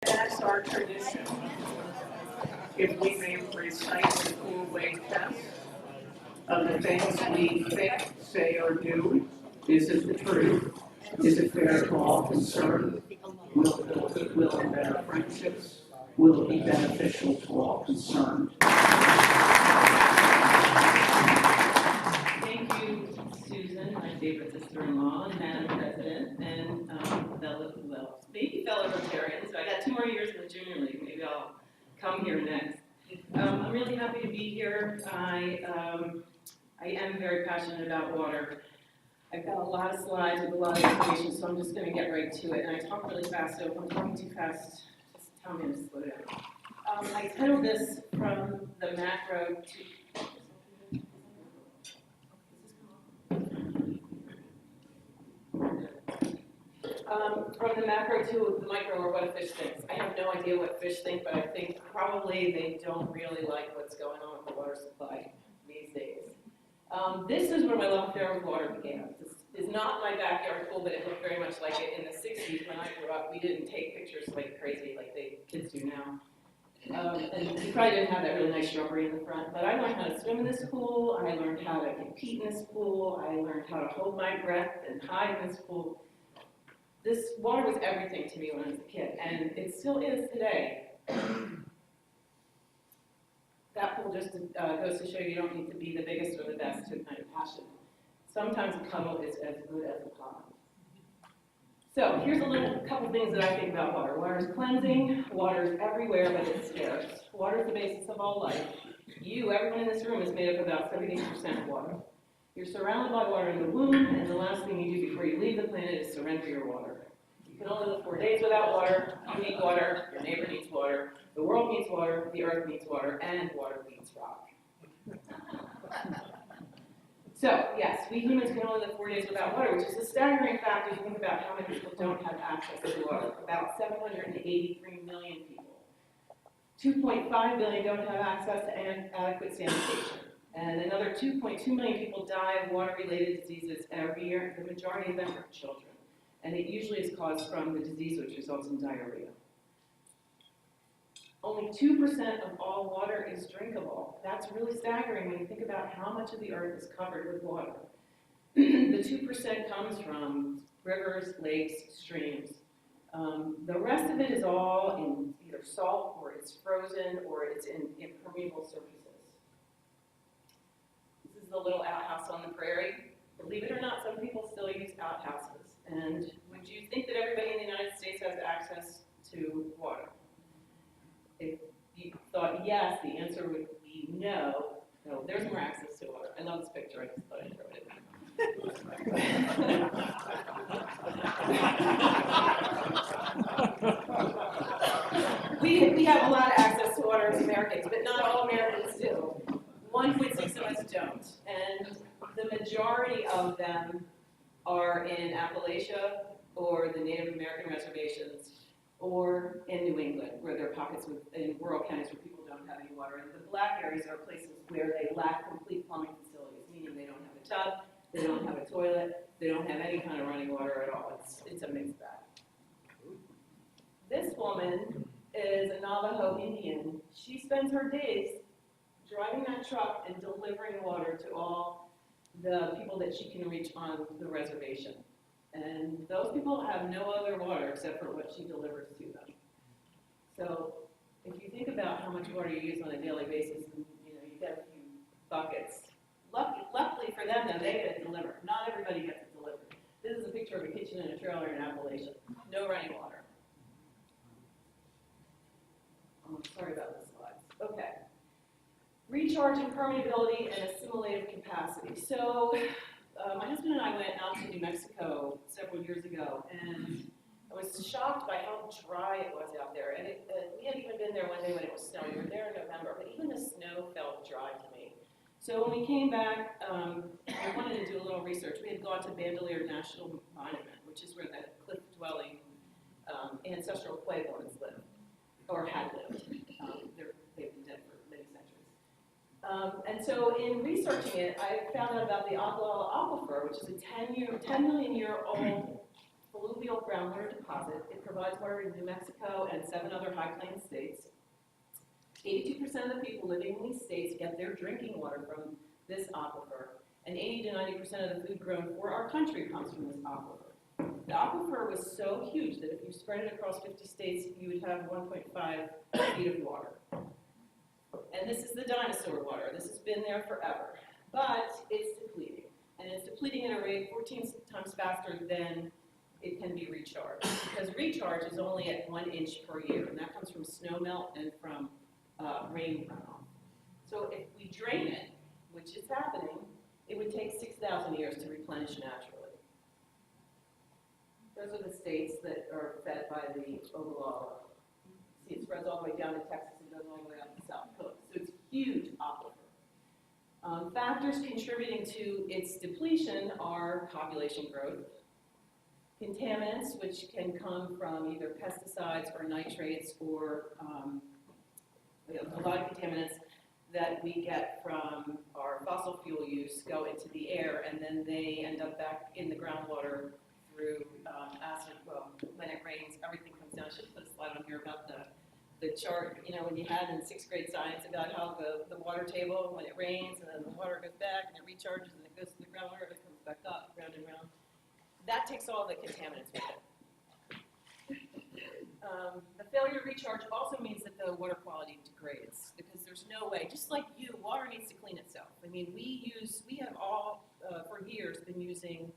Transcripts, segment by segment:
As our tradition, if we may recite the cool way test of the things we think, say, or do, is it the truth? Is it fair to all concerned? Will it build goodwill and better friendships? Will it be beneficial to all concerned? Thank you, Susan, my favorite sister-in-law, and Madam President, and fellow Rotarians. So I got 2 more years in the junior league. Maybe I'll come here next. I'm really happy to be here. I am very passionate about water. I've got a lot of slides with a lot of information, so I'm just going to get right to it. And I talk really fast, so if I'm talking too fast, just tell me to slow down. I titled this From the Macro to... From the macro to the micro, or what a fish thinks. I have no idea what fish think, but I think probably they don't really like what's going on with the water supply these days. This is where my love affair with water began. This is not my backyard pool, but it looked very much like it in the 60s when I grew up. We didn't take pictures like crazy like the kids do now. And we probably didn't have that really nice shrubbery in the front, but I learned how to swim in this pool. I learned how to compete in this pool. I learned how to hold my breath and hide in this pool. This water was everything to me when I was a kid, and it still is today. That pool just goes to show you don't need to be the biggest or the best to kind of passion. Sometimes a puddle is as good as a pond. So here's a couple things that I think about water. Water is cleansing, water is everywhere, but it's scarce. Water is the basis of all life. Everyone in this room is made up about 78% water. You're surrounded by water in the womb, and the last thing you do before you leave the planet is surrender your water. You can only live 4 days without water. You need water, your neighbor needs water, the world needs water, the earth needs water, and water needs rock. So, yes, we humans can only live 4 days without water, which is a staggering fact if you think about how many people don't have access to water. About 783 million people. 2.5 billion don't have access to adequate sanitation. And another 2.2 million people die of water-related diseases every year. The majority of them are children. And it usually is caused from the disease which results in diarrhea. Only 2% of all water is drinkable. That's really staggering when you think about how much of the earth is covered with water. The 2% comes from rivers, lakes, streams. The rest of it is all in either salt, or it's frozen, or it's in impermeable surfaces. This is the little outhouse on the prairie. Believe it or not, some people still use outhouses. And would you think that everybody in the United States has access to water? If you thought yes, the answer would be no. No, there's more access to water. I love this picture. I just thought I'd throw it in. We have a lot of access to water as Americans, but not all Americans do. 1.6 of us don't. And the majority of them are in Appalachia or the Native American reservations or in New England, where there are pockets in rural counties where people don't have any water. And the black areas are places where they lack complete plumbing facilities, meaning they don't have a tub, they don't have a toilet, they don't have any kind of running water at all. It's a mixed bag. This woman is a Navajo Indian. She spends her days driving that truck and delivering water to all the people that she can reach on the reservation. And those people have no other water except for what she delivers to them. So if you think about how much water you use on a daily basis, and, you get a few buckets. Luckily for them, though, they get it delivered. Not everybody gets it delivered. This is a picture of a kitchen and a trailer in Appalachia. No running water. Oh, sorry about the slides. Okay. Recharge impermeability and assimilative capacity. So my husband and I went out to New Mexico several years ago, and I was shocked by how dry it was out there. And we had even been there one day when it was snowing. We were there in November, but even the snow felt dry to me. So when we came back, I wanted to do a little research. We had gone to Bandelier National Monument, which is where the cliff-dwelling ancestral Puebloans live, or had lived. They've been dead for many centuries. And so in researching it, I found out about the Aguala Aquifer, which is a 10 million year old alluvial groundwater deposit. It provides water in New Mexico and 7 other high plains states. 82% of the people living in these states get their drinking water from this aquifer, and 80 to 90% of the food grown for our country comes from this aquifer. The aquifer was so huge that if you spread it across 50 states, you would have 1.5 feet of water. And this is the dinosaur water. This has been there forever, but it's depleting. And it's depleting at a rate 14 times faster than it can be recharged. Because recharge is only at 1 inch per year, and that comes from snow melt and from rain runoff. So if we drain it, which is happening, it would take 6,000 years to replenish naturally. Those are the states that are fed by the Ogallala. See, it spreads all the way down to Texas and goes all the way up the south coast. So it's huge aquifer. Factors contributing to its depletion are population growth, contaminants, which can come from either pesticides or nitrates or a lot of contaminants that we get from our fossil fuel use go into the air, and then they end up back in the groundwater through acid. Well, when it rains, everything comes down. I should put a slide on here about the chart, you know, when you had in 6th grade science about how the water table, when it rains, and then the water goes back, and it recharges, and it goes to the groundwater, and it comes back up, round and round. That takes all the contaminants with it. The failure to recharge also means that the water quality degrades, because there's no way, just like you, water needs to clean itself. I mean, we have all, for years, been using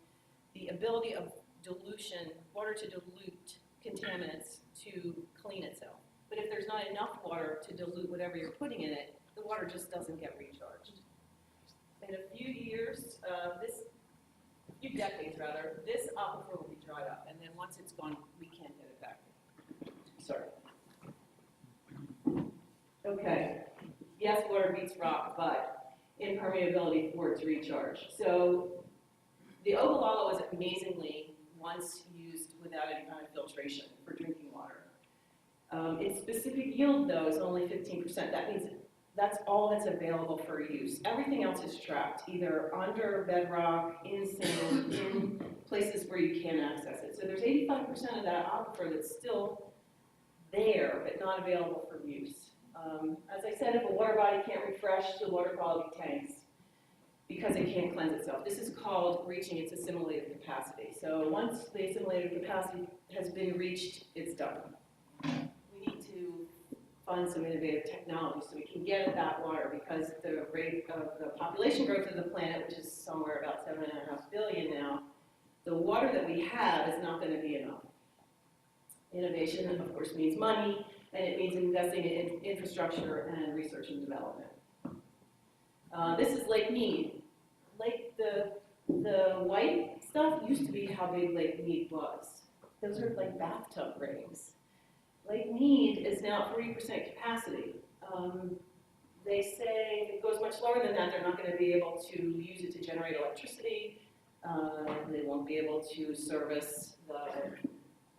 the ability of dilution, water to dilute contaminants to clean itself. But if there's not enough water to dilute whatever you're putting in it, the water just doesn't get recharged. In a few years, few decades rather, this aquifer will be dried up, and then once it's gone, we can't get it back. Sorry. Okay. Yes, water beats rock, but impermeability for its recharge. So the Ogallala was amazingly once used without any kind of filtration for drinking water. Its specific yield, though, is only 15%. That means that's all that's available for use. Everything else is trapped, either under bedrock, in sand, in places where you can't access it. So there's 85% of that aquifer that's still there, but not available for use. As I said, if a water body can't refresh, the water quality tanks because it can't cleanse itself. This is called reaching its assimilative capacity. So once the assimilative capacity has been reached, it's done. We need to fund some innovative technology so we can get at that water, because the rate of the population growth of the planet, which is somewhere about 7.5 billion now, the water that we have is not going to be enough. Innovation, of course, means money, and it means investing in infrastructure and research and development. This is Lake Mead. The white stuff used to be how big Lake Mead was. Those are like bathtub rings. Lake Mead is now 40% capacity. They say if it goes much lower than that, they're not going to be able to use it to generate electricity. They won't be able to service the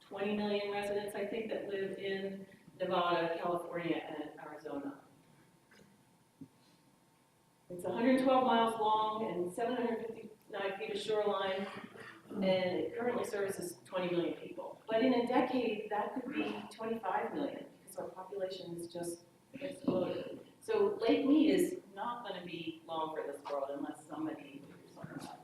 20 million residents, I think, that live in Nevada, California, and Arizona. It's 112 miles long and 759 feet of shoreline, and it currently services 20 million people. But in a decade, that could be 25 million, because our population is just exploded. So Lake Mead is not going to be long for this world unless somebody figures something out.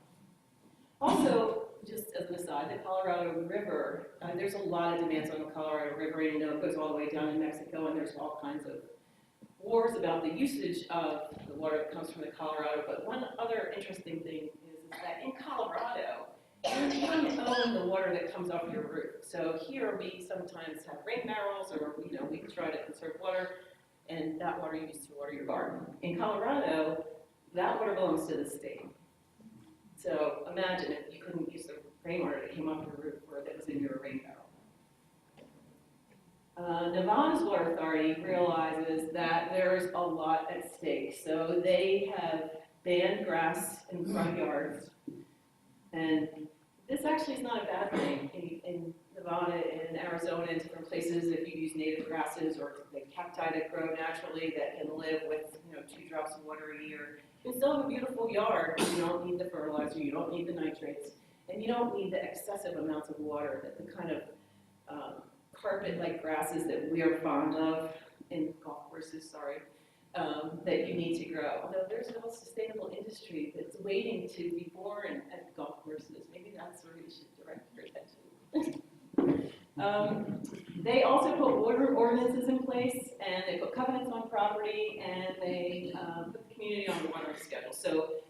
Also, just as an aside, the Colorado River, there's a lot of demands on the Colorado River. You know, it goes all the way down in Mexico, and there's all kinds of wars about the usage of the water that comes from the Colorado. But one other interesting thing is that in Colorado, you don't own the water that comes off your roof. So here we sometimes have rain barrels, or we try to conserve water, and that water you use to water your garden. In Colorado, that water belongs to the state. So imagine if you couldn't use the rainwater that came off your roof or that was in your rain barrel. Nevada's water authority realizes that there's a lot at stake. So they have banned grass in front yards. And this actually is not a bad thing. In Nevada and Arizona and different places, if you use native grasses or the cacti that grow naturally that can live with 2 drops of water a year, you can still have a beautiful yard. You don't need the fertilizer, you don't need the nitrates, And you don't need the excessive amounts of water that the kind of carpet-like grasses that we are fond of in golf courses, that you need to grow. Although there's a whole sustainable industry that's waiting to be born at golf courses. Maybe that's where we should direct your attention. They also put water ordinances in place, and they put covenants on property, and they put the community on the watering schedule. So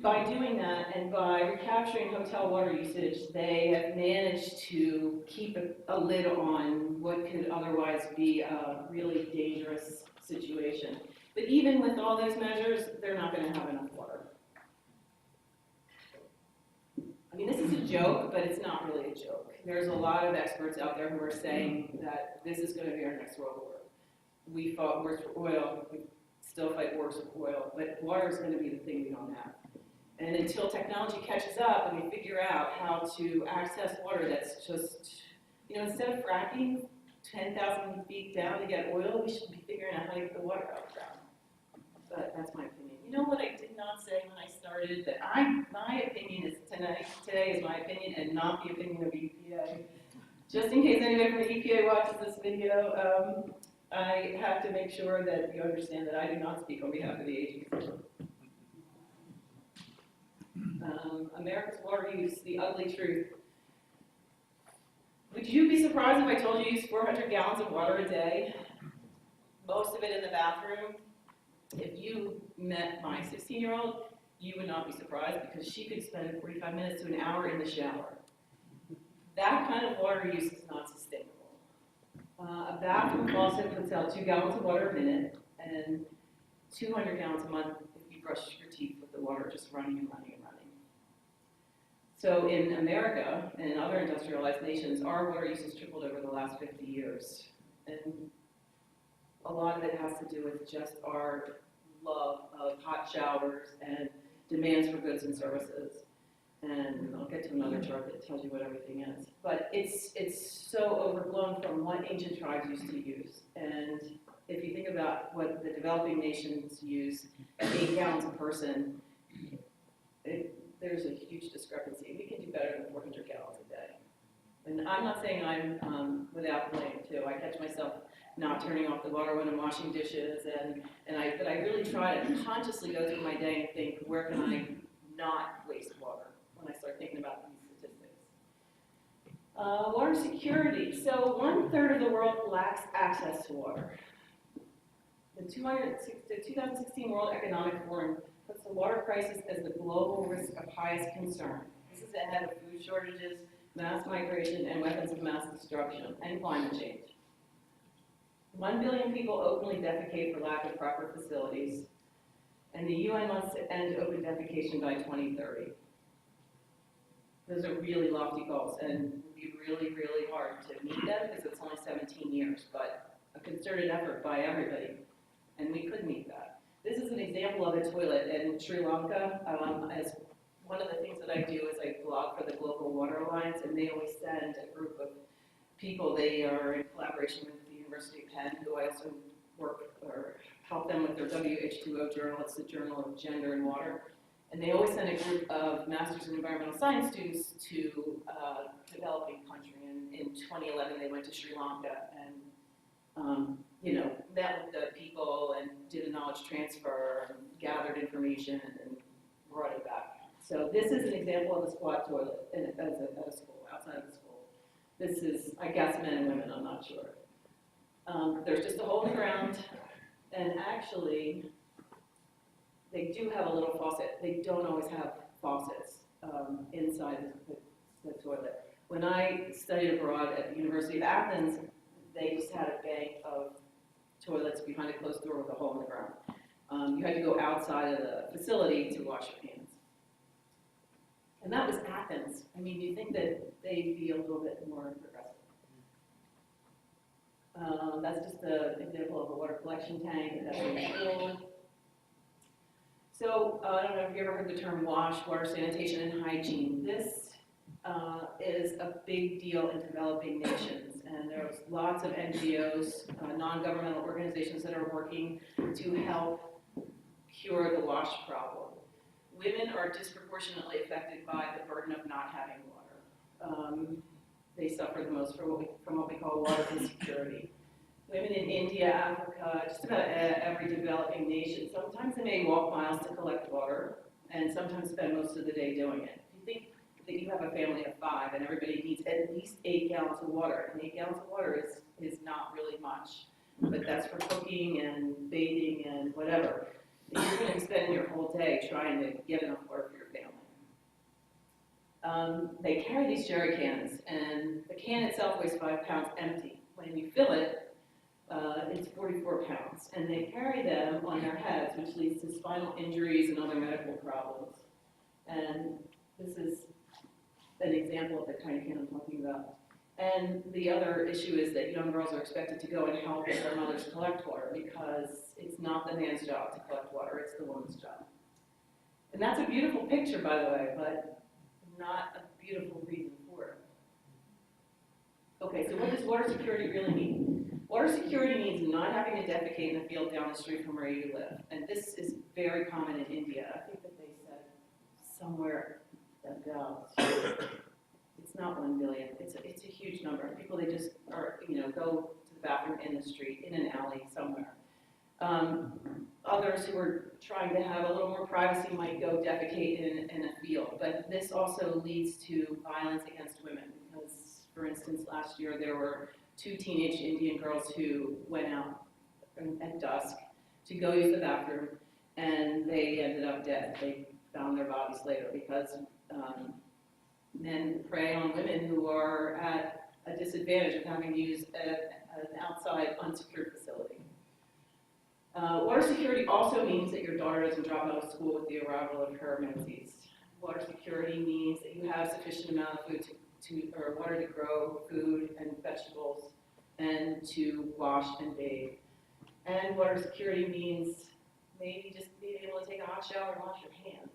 by doing that and by recapturing hotel water usage, they have managed to keep a lid on what could otherwise be a really dangerous situation. But even with all those measures, they're not going to have enough water. I mean, this is a joke, but it's not really a joke. There's a lot of experts out there who are saying that this is going to be our next world war. We fought wars for oil, we still fight wars for oil, but water is going to be the thing we don't have. And until technology catches up and we figure out how to access water that's just, instead of fracking 10,000 feet down to get oil, we should be figuring out how to get the water out of the ground. But that's my opinion. You know what I did not say when I started? That my opinion is today is my opinion and not the opinion of EPA. Just in case anyone from the EPA watches this video, I have to make sure that you understand that I do not speak on behalf of the agency. America's water use, the ugly truth. Would you be surprised if I told you you use 400 gallons of water a day? Most of it in the bathroom. If you met my 16-year-old, you would not be surprised because she could spend 45 minutes to an hour in the shower. That kind of water use is not sustainable. A bathroom faucet puts out 2 gallons of water a minute and 200 gallons a month if you brush your teeth with the water just running and running and running. So in America and in other industrialized nations, our water use has tripled over the last 50 years. And a lot of it has to do with just our love of hot showers and demands for goods and services. And I'll get to another chart that tells you what everything is. But it's so overblown from what ancient tribes used to use. And if you think about what the developing nations use at 8 gallons a person, there's a huge discrepancy. We can do better than 400 gallons a day. And I'm not saying I'm without blame too. I catch myself not turning off the water when I'm washing dishes, but I really try to consciously go through my day and think, where can I not waste water when I start thinking about these statistics. Water security. So 1/3 of the world lacks access to water. The 2016 World Economic Forum puts the water crisis as the global risk of highest concern. This is ahead of food shortages, mass migration, and weapons of mass destruction, and climate change. 1 billion people openly defecate for lack of proper facilities, and the UN wants to end open defecation by 2030. Those are really lofty goals, and it will be really, really hard to meet them because it's only 17 years, but a concerted effort by everybody, and we could meet that. This is an example of a toilet in Sri Lanka. As one of the things that I do is I blog for the Global Water Alliance, and they always send a group of people. They are in collaboration with the University of Penn, who I also work or help them with their WH2O journal. It's the Journal of Gender and Water. And they always send a group of Masters in Environmental Science students to developing country. And in 2011, they went to Sri Lanka and met with the people and did a knowledge transfer and gathered information and brought it back. So this is an example of a squat toilet at a school, outside of the school. This is, I guess, men and women, I'm not sure. There's just a hole in the ground, and actually, they do have a little faucet. They don't always have faucets inside the toilet. When I studied abroad at the University of Athens, they just had a bank of toilets behind a closed door with a hole in the ground. You had to go outside of the facility to wash your hands. And that was Athens. I mean, you think that they'd be a little bit more progressive. That's just an example of a water collection tank at every school. So I don't know if you ever heard the term WASH, water sanitation and hygiene. This is a big deal in developing nations, and there's lots of NGOs, non-governmental organizations that are working to help cure the WASH problem. women are disproportionately affected by the burden of not having water. They suffer the most from what we call water insecurity. Women in India, Africa, just about every developing nation, sometimes they may walk miles to collect water, and sometimes spend most of the day doing it. If you think that you have a family of 5 and everybody needs at least 8 gallons of water, and 8 gallons of water is not really much, but that's for cooking and bathing and whatever. And you're going to spend your whole day trying to get enough water for your family. They carry these jerry cans, and the can itself weighs 5 pounds empty. When you fill it, it's 44 pounds, and they carry them on their heads, which leads to spinal injuries and other medical problems. And this is an example of the kind of can I'm talking about. And the other issue is that young girls are expected to go and help their mothers collect water, because it's not the man's job to collect water, it's the woman's job. And that's a beautiful picture, by the way, but not a beautiful reason for it. Okay, so what does water security really mean? Water security means not having to defecate in the field down the street from where you live. And this is very common in India. I think that they said somewhere about, it's not 1 billion, it's a huge number of people. They just are, go to the bathroom in the street, in an alley somewhere. Others who are trying to have a little more privacy might go defecate in a field. But this also leads to violence against women, because, for instance, last year there were 2 teenage Indian girls who went out at dusk to go use the bathroom, and they ended up dead. They found their bodies later, because men prey on women who are at a disadvantage of having to use an outside unsecured facility. Water security also means that your daughter doesn't drop out of school with the arrival of her menses. Water security means that you have sufficient amount of food or water to grow food and vegetables, and to wash and bathe. And water security means maybe just being able to take a hot shower and wash your hands.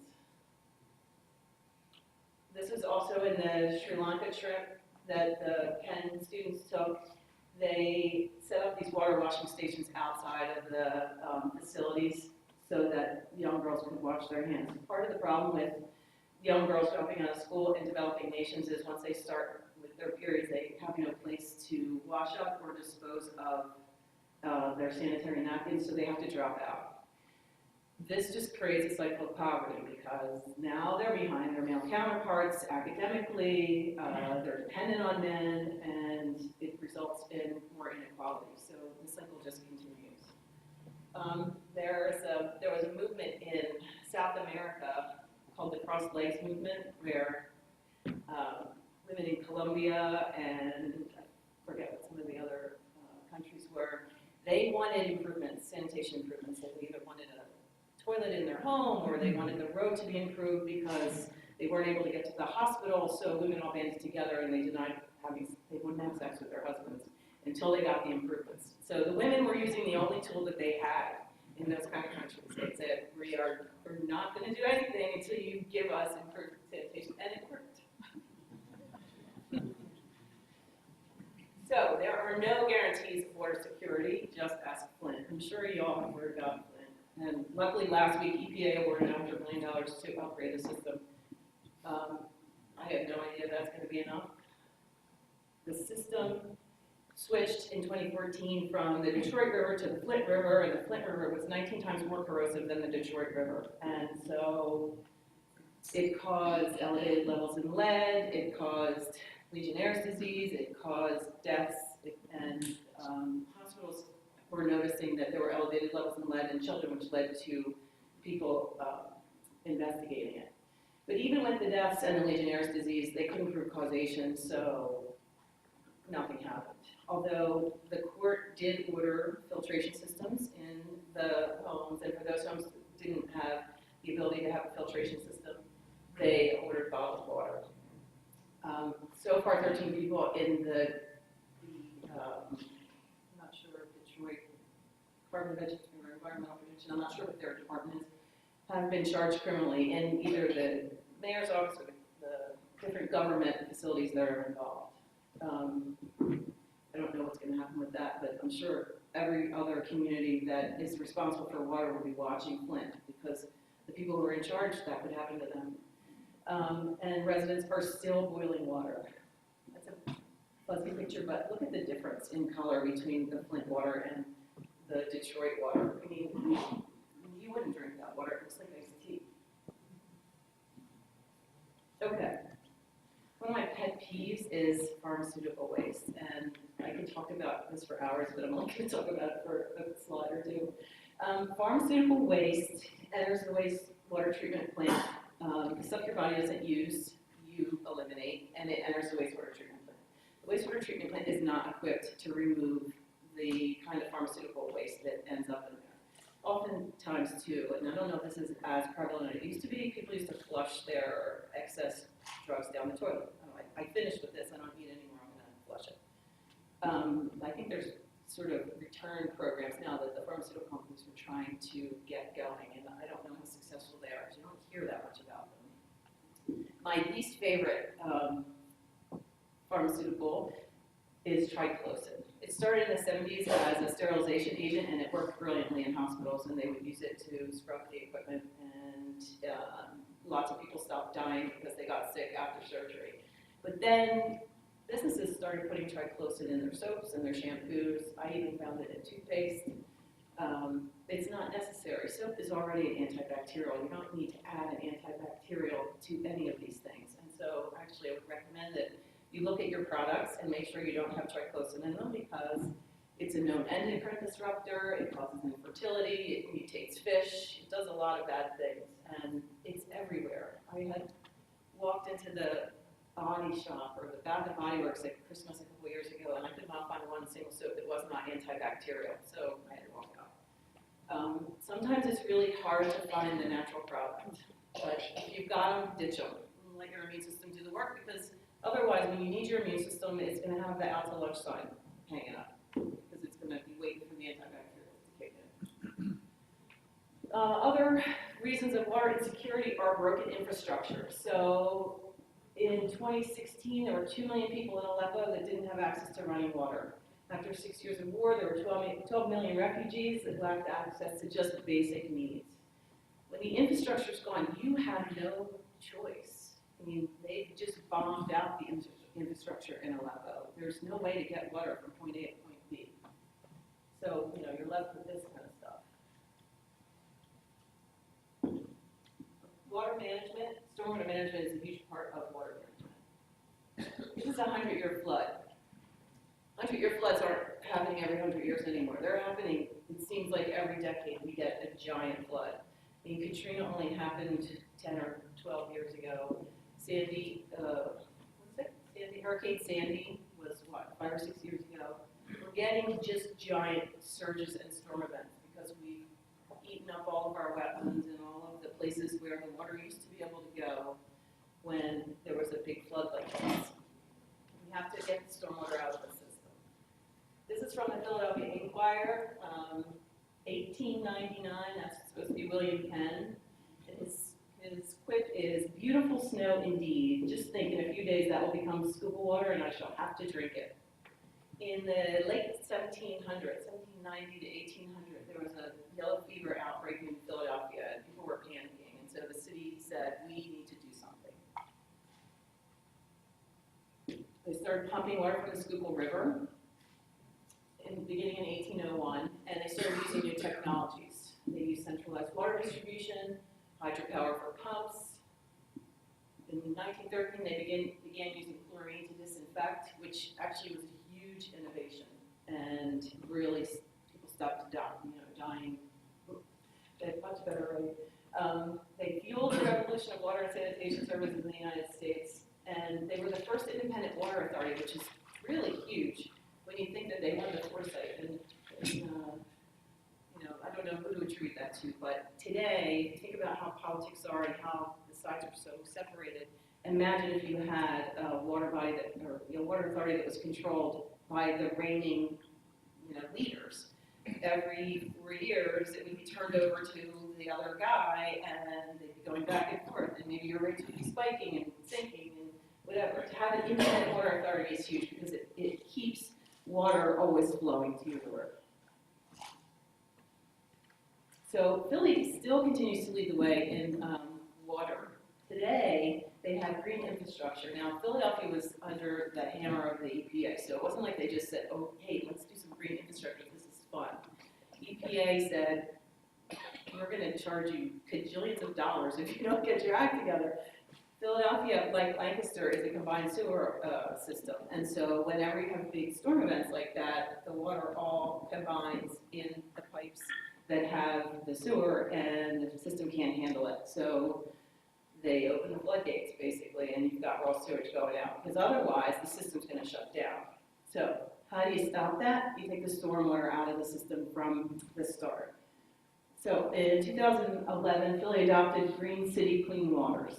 This was also in the Sri Lanka trip that the Penn students took. They set up these water washing stations outside of the facilities so that young girls could wash their hands. Part of the problem with young girls dropping out of school in developing nations is once they start with their periods, they have no place to wash up or dispose of their sanitary napkins, so they have to drop out. This just creates a cycle of poverty, because now they're behind their male counterparts academically, they're dependent on men, and it results in more inequality. So the cycle just continues. There was a movement in South America called the Crossed Legs movement, where women in Colombia and I forget what some of the other countries were, they wanted improvements, sanitation improvements. They either wanted a toilet in their home, or they wanted the road to be improved because they weren't able to get to the hospital. So women all banded together, and they wouldn't have sex with their husbands until they got the improvements. So the women were using the only tool that they had in those kind of countries. They said, we're not going to do anything until you give us improved sanitation, and it worked. So there are no guarantees of water security, just ask Flint. I'm sure you all have heard about Flint. And luckily last week, EPA awarded $100 million to upgrade the system. I have no idea if that's going to be enough. The system switched in 2014 from the Detroit River to the Flint River, and the Flint River was 19 times more corrosive than the Detroit River. And so it caused elevated levels in lead, it caused Legionnaire's disease, it caused deaths, and hospitals were noticing that there were elevated levels in lead in children, which led to people investigating it. But even with the deaths and the Legionnaire's disease, they couldn't prove causation, so nothing happened. Although the court did order filtration systems in the homes, and for those homes that didn't have the ability to have a filtration system, they ordered bottled water. So far, 13 people in the I'm not sure, Detroit Department of Education or Environmental Protection, I'm not sure what their department is, have been charged criminally in either the mayor's office or the different government facilities that are involved. I don't know what's going to happen with that, but I'm sure every other community that is responsible for water will be watching Flint, because the people who are in charge, that could happen to them. And residents are still boiling water. That's a fuzzy picture, but look at the difference in color between the Flint water and the Detroit water. I mean, you wouldn't drink that water. It looks like iced tea. Okay. One of my pet peeves is pharmaceutical waste, and I could talk about this for hours, but I'm only going to talk about it for a slide or two. Pharmaceutical waste enters the wastewater treatment plant. The stuff your body doesn't use, you eliminate, and it enters the wastewater treatment plant. The wastewater treatment plant is not equipped to remove the kind of pharmaceutical waste that ends up in there. Oftentimes, too, and I don't know if this is as prevalent as it used to be, people used to flush their excess drugs down the toilet. Oh, I finished with this, I don't need any more, I'm going to flush it. I think there's sort of return programs now that the pharmaceutical companies are trying to get going, and I don't know how successful they are, because you don't hear that much about them. My least favorite pharmaceutical is triclosan. It started in the 70s as a sterilization agent, and it worked brilliantly in hospitals, and they would use it to scrub the equipment, and lots of people stopped dying because they got sick after surgery. But then businesses started putting triclosan in their soaps and their shampoos. I even found it in toothpaste. It's not necessary. Soap is already an antibacterial. You don't need to add an antibacterial to any of these things. And so actually I would recommend that you look at your products and make sure you don't have triclosan in them, because it's a known endocrine disruptor, it causes infertility, it mutates fish, it does a lot of bad things, and it's everywhere. I had walked into the Body Shop or the Bath & Body Works at Christmas a couple years ago, and I could not find one single soap that was not antibacterial, so I had to walk out. Sometimes it's really hard to find the natural product, but if you've got them, ditch them. Let your immune system do the work, because otherwise, when you need your immune system, it's going to have the out to lunch sign hanging up, because it's going to be waiting for the antibacterials to kick in. Other reasons of water insecurity are broken infrastructure. So in 2016, there were 2 million people in Aleppo that didn't have access to running water. After 6 years of war, there were 12 million refugees that lacked access to just basic needs. When the infrastructure's gone, you have no choice. I mean, they just bombed out the infrastructure in Aleppo. There's no way to get water from point A to point B. So, you know, you're left with this kind of stuff. Water management, stormwater management is a huge part of water management. This is a 100-year flood. 100-year floods aren't happening every 100 years anymore. They're happening, it seems like every decade we get a giant flood. I mean, Katrina only happened 10 or 12 years ago. Sandy, Hurricane Sandy was what, 5 or 6 years ago. We're getting just giant surges and storm events because we've eaten up all of our wetlands and all of the places where the water used to be able to go when there was a big flood like this. We have to get the stormwater out of the system. This is from the Philadelphia Inquirer, 1899. That's supposed to be William Penn. His quip is, "Beautiful snow indeed. Just think, in a few days that will become scuba water and I shall have to drink it." In the late 1700s, 1790 to 1800, there was a yellow fever outbreak in Philadelphia and people were panicking. And so the city said, we need to do something. They started pumping water from the Schuylkill River beginning in 1801, and they started using new technologies. They used centralized water distribution, hydropower for pumps. In 1913, they began using chlorine to disinfect, which actually was a huge innovation, and really people stopped dying at a much better rate. They fueled the revolution of water and sanitation services in the United States, and they were the first independent water authority, which is really huge when you think that they had the foresight. And I don't know who to attribute that to, but today, if you think about how politics are and how the sides are so separated, imagine if you had a water body or a water authority that was controlled by the reigning, leaders. Every 4 years, it would be turned over to the other guy, and they'd be going back and forth, and maybe your rates would be spiking and sinking and whatever. To have an independent water authority is huge because it keeps water always flowing to your river. So Philly still continues to lead the way in water. Today, they have green infrastructure. Now, Philadelphia was under the hammer of the EPA, so it wasn't like they just said, oh, hey, let's do some green infrastructure, this is fun. EPA said, we're gonna charge you cajillions of dollars if you don't get your act together. Philadelphia, like Lancaster, is a combined sewer system, and so whenever you have big storm events like that, the water all combines in the pipes that have the sewer, and the system can't handle it. So they open the floodgates, basically, and you've got raw sewage going out, because otherwise the system's going to shut down. So how do you stop that? You take the stormwater out of the system from the start. So in 2011, Philly adopted Green City Clean Waters,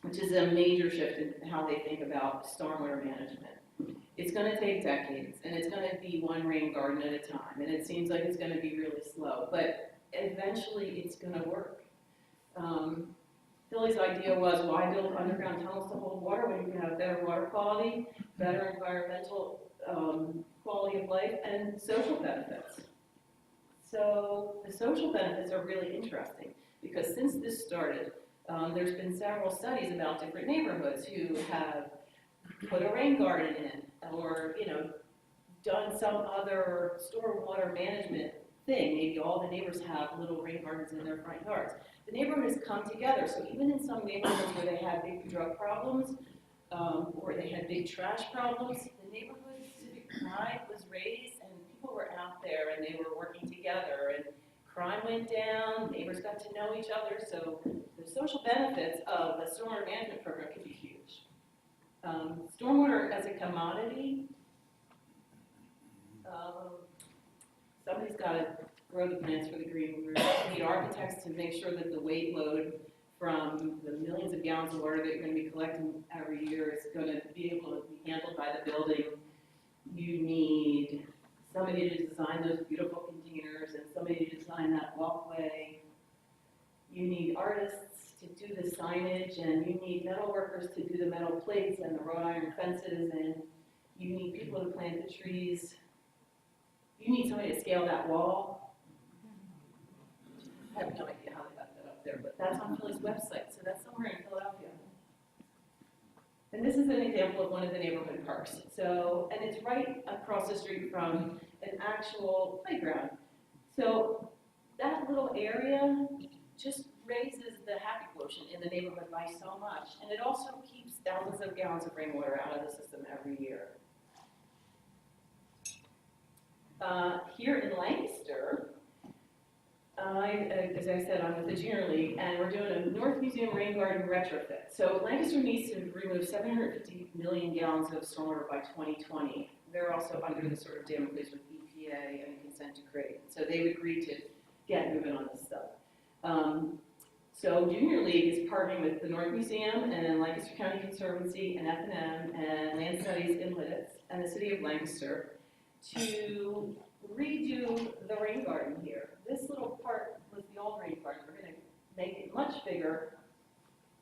which is a major shift in how they think about stormwater management. It's going to take decades, and it's going to be one rain garden at a time, and it seems like it's going to be really slow, but eventually it's going to work. Philly's idea was, why build underground tunnels to hold water when you can have better water quality, better environmental quality of life, and social benefits? So the social benefits are really interesting, because since this started, there's been several studies about different neighborhoods who have put a rain garden in, or done some other stormwater management thing. Maybe all the neighbors have little rain gardens in their front yards. The neighborhood has come together. So even in some neighborhoods where they had big drug problems, or they had big trash problems, the neighborhood civic pride was raised, and people were out there and they were working together, and crime went down, neighbors got to know each other. So the social benefits of the stormwater management program could be huge. Stormwater as a commodity, somebody's got to grow the plants for the green roof. You need architects to make sure that the weight load from the millions of gallons of water that you're going to be collecting every year is going to be able to be handled by the building. You need somebody to design those beautiful containers and somebody to design that walkway. You need artists to do the signage, and you need metal workers to do the metal plates and the wrought iron fences, and you need people to plant the trees. You need somebody to scale that wall. I have no idea how they got that up there, but that's on Philly's website, so that's somewhere in Philadelphia. And this is an example of one of the neighborhood parks. So, and it's right across the street from an actual playground. So that little area just raises the happy quotient in the neighborhood by so much. And it also keeps thousands of gallons of rainwater out of the system every year. Here in Lancaster, as I said, I'm with the Junior League, and we're doing a North Museum rain garden retrofit. So Lancaster needs to remove 750 million gallons of stormwater by 2020. They're also under the sort of Damocles with EPA and consent decree. So they've agreed to get moving on this stuff. So Junior League is partnering with the North Museum and Lancaster County Conservancy and F&M and Land Studies in Lidditz and the City of Lancaster to redo the rain garden here. This little part was the old rain garden. We're going to make it much bigger,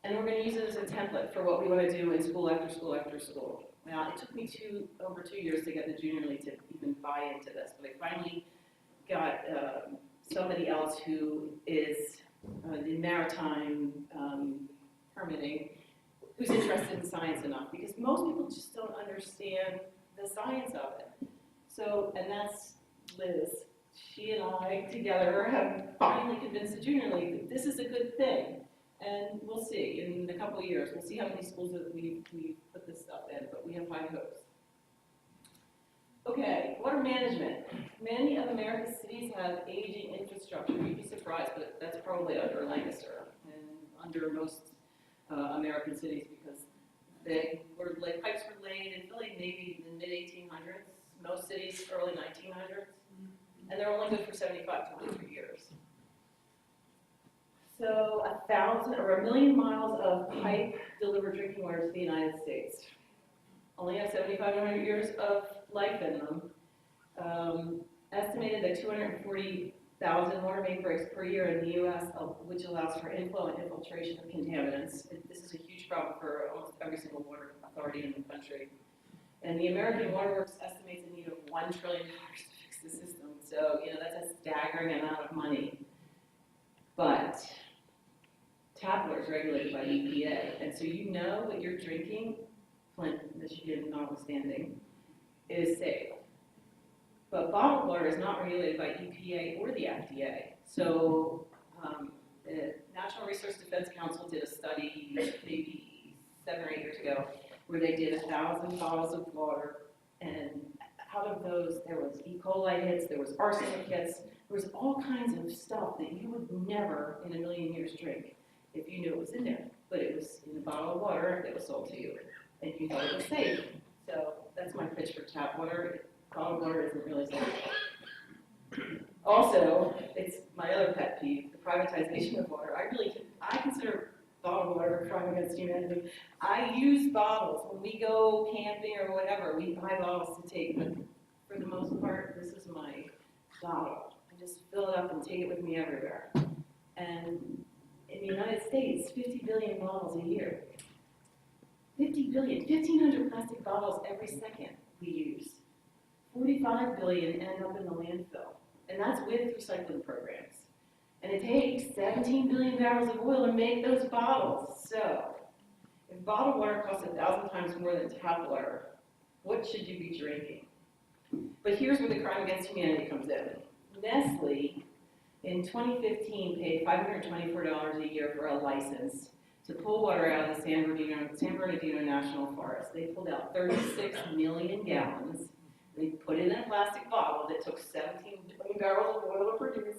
and we're going to use it as a template for what we want to do in school after school after school. Now, it took me over 2 years to get the Junior League to even buy into this, but I finally got somebody else who is in maritime permitting, who's interested in science enough, because most people just don't understand the science of it. So, and that's Liz. She and I together have finally convinced the Junior League that this is a good thing. And we'll see in a couple of years. We'll see how many schools that we put this stuff in, but we have high hopes. Okay, water management. Many of America's cities have aging infrastructure. You'd be surprised, but that's probably under Lancaster and under most American cities, because pipes were laid in Philly maybe in the mid-1800s. Most cities early 1900s, and they're only good for 75 to 100 years. So 1,000 or 1 million miles of pipe deliver drinking water to the United States. Only have 75 to 100 years of life in them. Estimated that 240,000 water main breaks per year in the U.S., which allows for inflow and infiltration of contaminants. This is a huge problem for almost every single water authority in the country. And the American Water Works estimates a need of $1 trillion to fix the system. So, that's a staggering amount of money. But tap water is regulated by EPA, and so you know what you're drinking, Flint, Michigan notwithstanding, is safe. But bottled water is not regulated by EPA or the FDA. So the National Resource Defense Council did a study maybe 7 or 8 years ago where they did 1,000 bottles of water, and out of those there was E. coli hits, there was arsenic hits, there was all kinds of stuff that you would never in a million years drink if you knew it was in there. But it was in a bottle of water that was sold to you, and you thought it was safe. So that's my pitch for tap water. Bottled water isn't really safe. Also, it's my other pet peeve, the privatization of water. I consider bottled water a crime against humanity. I use bottles. When we go camping or whatever, we buy bottles to take, but for the most part, this is my bottle. I just fill it up and take it with me everywhere. And in the United States, 50 billion bottles a year. 50 billion, 1,500 plastic bottles every second we use. 45 billion end up in the landfill, and that's with recycling programs. And it takes 17 billion barrels of oil to make those bottles. So, if bottled water costs 1,000 times more than tap water, what should you be drinking? But here's where the crime against humanity comes in. Nestle, in 2015, paid $524 a year for a license to pull water out of the San Bernardino National Forest. They pulled out 36 million gallons. They put it in a plastic bottle that took 17 billion barrels of oil to produce,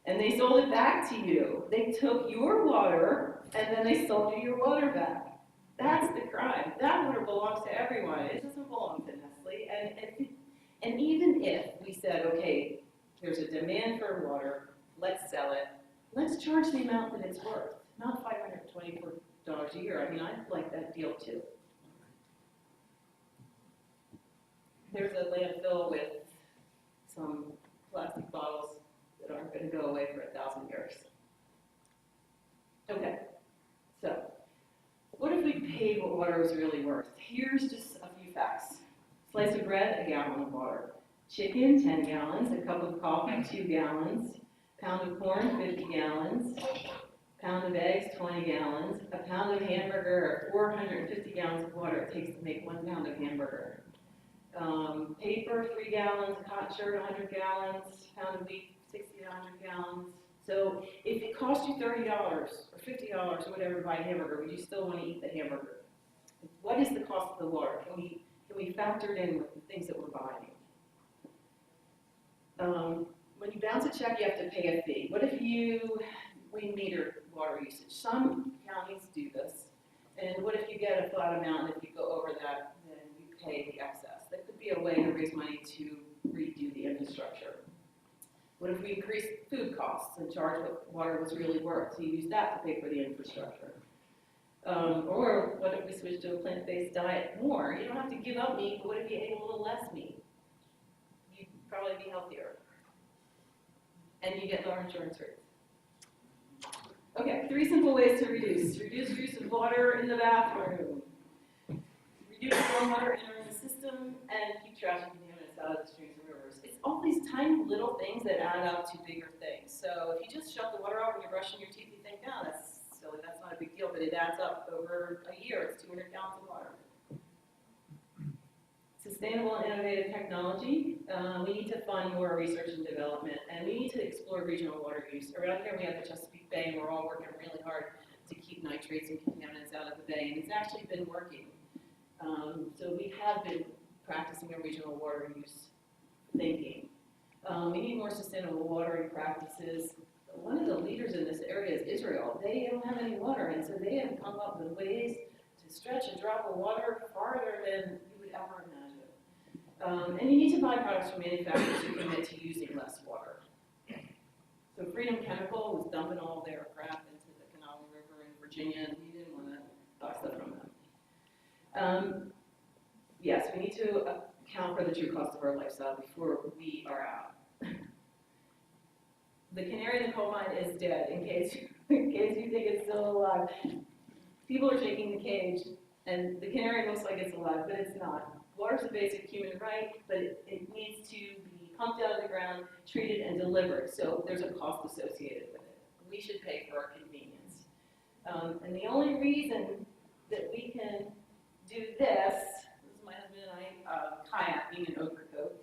and they sold it back to you. They took your water, and then they sold you your water back. That's the crime. That water belongs to everyone. It doesn't belong to Nestle. And even if we said, okay, there's a demand for water, let's sell it, let's charge the amount that it's worth, not $524 a year. I mean, I'd like that deal too. There's a landfill with some plastic bottles that aren't going to go away for 1,000 years. Okay, so what if we paid what water was really worth? Here's just a few facts. Slice of bread, a gallon of water. Chicken, 10 gallons. A cup of coffee, 2 gallons. Pound of corn, 50 gallons. Pound of eggs, 20 gallons. A pound of hamburger, 450 gallons of water it takes to make 1 pound of hamburger. Paper, 3 gallons, a cotton shirt, 100 gallons, pound of wheat, 60 to 100 gallons. So if it cost you $30 or $50 or whatever to buy a hamburger, would you still want to eat the hamburger? What is the cost of the water? Can we factor it in with the things that we're buying? When you bounce a check, you have to pay a fee. What if we meter water usage? Some counties do this. And what if you get a flat amount, and if you go over that, then you pay the excess? That could be a way to raise money to redo the infrastructure. What if we increase food costs and charge what water was really worth? So you use that to pay for the infrastructure. Or what if we switch to a plant-based diet more? You don't have to give up meat, but what if you ate a little less meat? You'd probably be healthier. And you get lower insurance rates. Okay, 3 simple ways to reduce. Reduce use of water in the bathroom. Reduce stormwater entering the system, and keep trash and contaminants out of the streams and rivers. It's all these tiny little things that add up to bigger things. So if you just shut the water off when you're brushing your teeth, you think, no, that's silly, that's not a big deal, but it adds up over a year. It's 200 gallons of water. Sustainable and innovative technology. We need to fund more research and development, and we need to explore regional water use. Around here we have the Chesapeake Bay, and we're all working really hard to keep nitrates and contaminants out of the bay, and it's actually been working. So we have been practicing a regional water use thinking. We need more sustainable watering practices. One of the leaders in this area is Israel. They don't have any water, and so they have come up with ways to stretch a drop of water farther than you would ever imagine. And you need to buy products from manufacturers who commit to using less water. So Freedom Chemical was dumping all their crap into the Kanawha River in Virginia, and we didn't want to buy stuff from them. Yes, we need to account for the true cost of our lifestyle before we are out. The canary in the coal mine is dead, in case you think it's still alive. People are shaking the cage, and the canary looks like it's alive, but it's not. Water is a basic human right, but it needs to be pumped out of the ground, treated, and delivered, so there's a cost associated with it. we should pay for our convenience. And the only reason that we can do this is my husband and I kayaking in Ocracoke,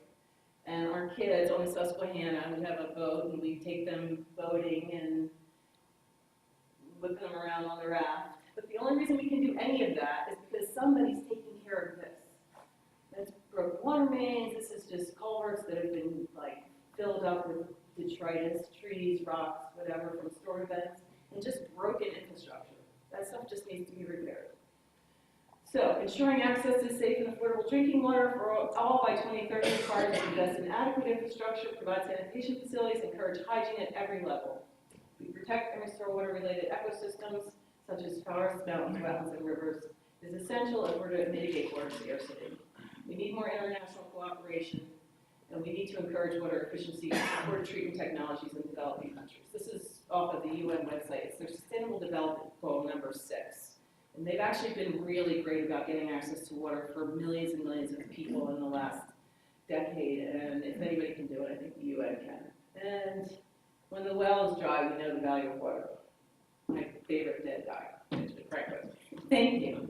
and our kids on the Susquehanna, we have a boat and we take them boating and whip them around on the raft. But the only reason we can do any of that is because somebody's taking care of this. That's broken water mains, this is just culverts that have been like filled up with detritus, trees, rocks, whatever, from storm events, and just broken infrastructure. That stuff just needs to be repaired. So, ensuring access to safe and affordable drinking water for all by 2030 requires us to invest in adequate infrastructure, provide sanitation facilities, encourage hygiene at every level. We protect and restore water-related ecosystems, such as forests, mountains, wetlands, and rivers. It is essential if we're to mitigate water scarcity. We need more international cooperation, and we need to encourage water efficiency and support treatment technologies in developing countries. This is off of the UN website. It's their Sustainable Development Goal number 6. And they've actually been really great about getting access to water for millions and millions of people in the last decade. And if anybody can do it, I think the UN can. And when the well is dry, we know the value of water. My favorite dead guy, Benjamin Franklin. Thank you.